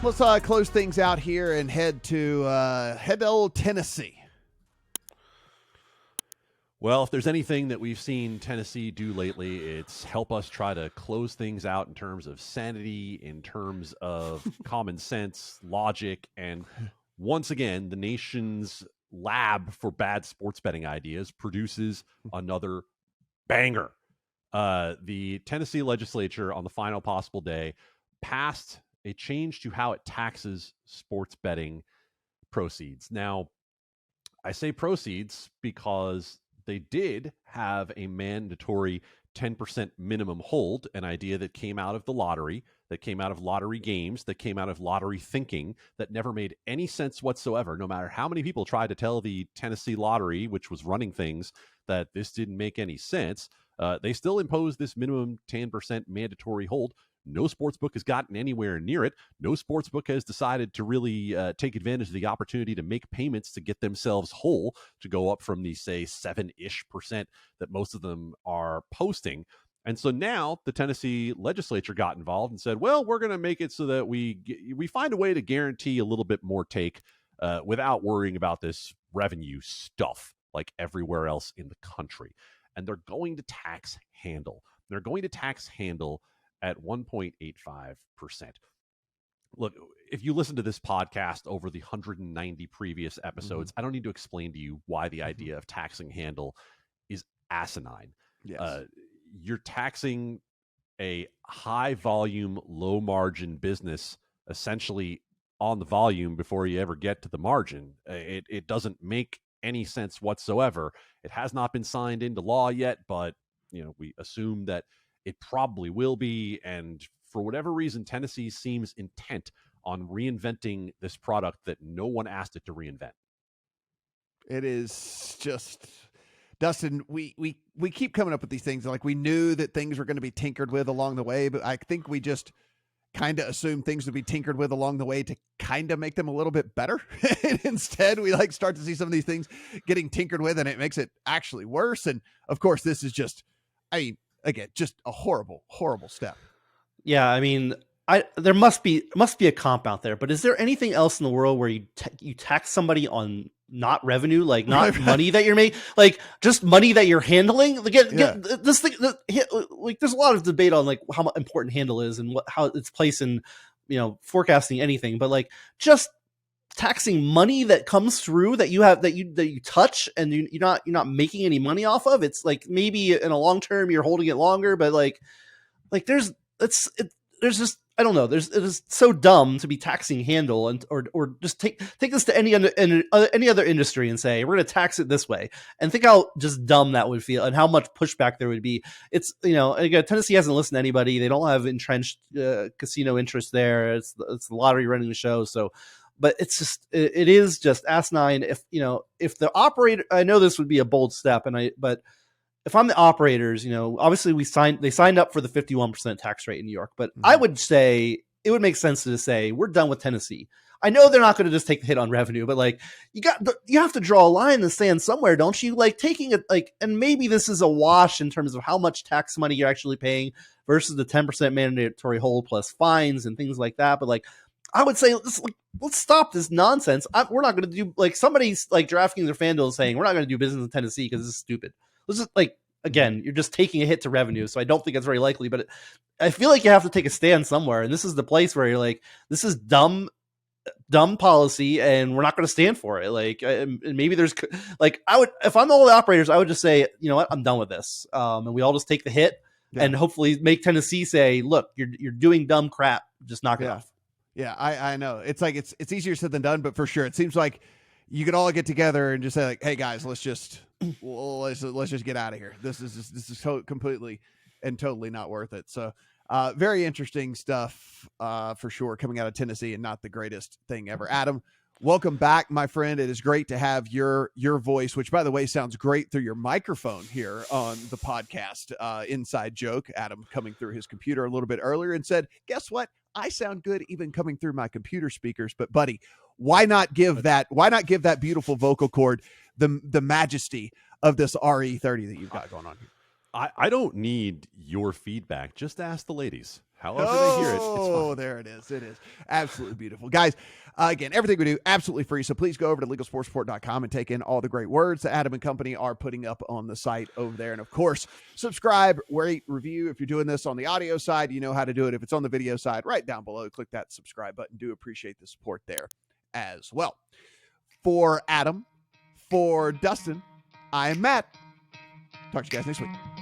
Let's close things out here and head to old Tennessee. Well, if there's anything that we've seen Tennessee do lately, it's help us try to close things out in terms of sanity, in terms of common sense, logic, and once again, the nation's lab for bad sports betting ideas produces another banger. The Tennessee legislature on the final possible day passed a change to how it taxes sports betting proceeds. Now, I say proceeds because they did have a mandatory 10% minimum hold, an idea that came out of the lottery, that came out of lottery games, that came out of lottery thinking, that never made any sense whatsoever, no matter how many people tried to tell the Tennessee lottery, which was running things, that this didn't make any sense. They still imposed this minimum 10% mandatory hold. No sportsbook has gotten anywhere near it. No sportsbook has decided to really take advantage of the opportunity to make payments to get themselves whole, to go up from the, say, 7-ish% that most of them are posting. And so now the Tennessee legislature got involved and said, well, we're going to make it so that we find a way to guarantee a little bit more take without worrying about this revenue stuff like everywhere else in the country. And they're going to tax handle. They're going to tax handle at 1.85%. Look, if you listen to this podcast over the 190 previous episodes, I don't need to explain to you why the idea of taxing handle is asinine. Yes. You're taxing a high volume, low margin business essentially on the volume before you ever get to the margin. It doesn't make any sense whatsoever. It has not been signed into law yet, but we assume that it probably will be. And for whatever reason, Tennessee seems intent on reinventing this product that no one asked it to reinvent. It is just, Dustin, we keep coming up with these things. Like, we knew that things were going to be tinkered with along the way, but I think we just kind of assumed things would be tinkered with along the way to kind of make them a little bit better. And instead, we start to see some of these things getting tinkered with, and it makes it actually worse. And of course, this is just, again, just a horrible, horrible step. Yeah, I mean, there must be a comp out there, but is there anything else in the world where you tax somebody on not revenue, like not money that you're making, like just money that you're handling? Get this thing. Like, there's a lot of debate on like how important handle is and how its place in forecasting anything, but like just taxing money that comes through that you touch and you're not making any money off of. It's like maybe in a long term you're holding it longer, but like there's just, I don't know. It is so dumb to be taxing handle or just take this to any other industry and say we're going to tax it this way, and think how just dumb that would feel and how much pushback there would be. It's again, Tennessee hasn't listened to anybody. They don't have entrenched casino interest there. It's the lottery running the show. So, but it is just asinine. If the operator, I know this would be a bold step, but if I'm the operators, obviously they signed up for the 51% tax rate in New York, but I would say it would make sense to say we're done with Tennessee. I know they're not going to just take the hit on revenue, but like you have to draw a line in the sand somewhere, don't you? Like taking it and maybe this is a wash in terms of how much tax money you're actually paying versus the 10% mandatory hold plus fines and things like that. But like, I would say let's stop this nonsense. We're not going to do like somebody's like DraftKings or FanDuel saying we're not going to do business in Tennessee because this is stupid. Let's just again, you're just taking a hit to revenue. So I don't think it's very likely, but I feel like you have to take a stand somewhere. And this is the place where you're like, this is dumb policy and we're not going to stand for it. Like, and maybe there's like, if I'm all the operators, I would just say, you know what, I'm done with this. And we all just take the hit and hopefully make Tennessee say, look, you're doing dumb crap. Just knock it off. Yeah. I know it's like, it's easier said than done, but for sure. It seems like you could all get together and just say like, hey guys, let's just get out of here. This is so completely and totally not worth it. So very interesting stuff for sure coming out of Tennessee, and not the greatest thing ever. Adam, welcome back, my friend. It is great to have your voice, which by the way sounds great through your microphone here on the podcast. Inside joke, Adam coming through his computer a little bit earlier and said, guess what? I sound good even coming through my computer speakers. But buddy, why not give that beautiful vocal cord the majesty of this RE30 that you've got going on here? I don't need your feedback. Just ask the ladies. However they hear it, it's Oh, fine. there it is. It is absolutely beautiful. Guys, again, everything we do, absolutely free. So please go over to legalsportsreport.com and take in all the great words that Adam and company are putting up on the site over there. And of course, subscribe, rate, review. If you're doing this on the audio side, you know how to do it. If it's on the video side, right down below, click that subscribe button. Do appreciate the support there as well. For Adam, for Dustin, I am Matt. Talk to you guys next week.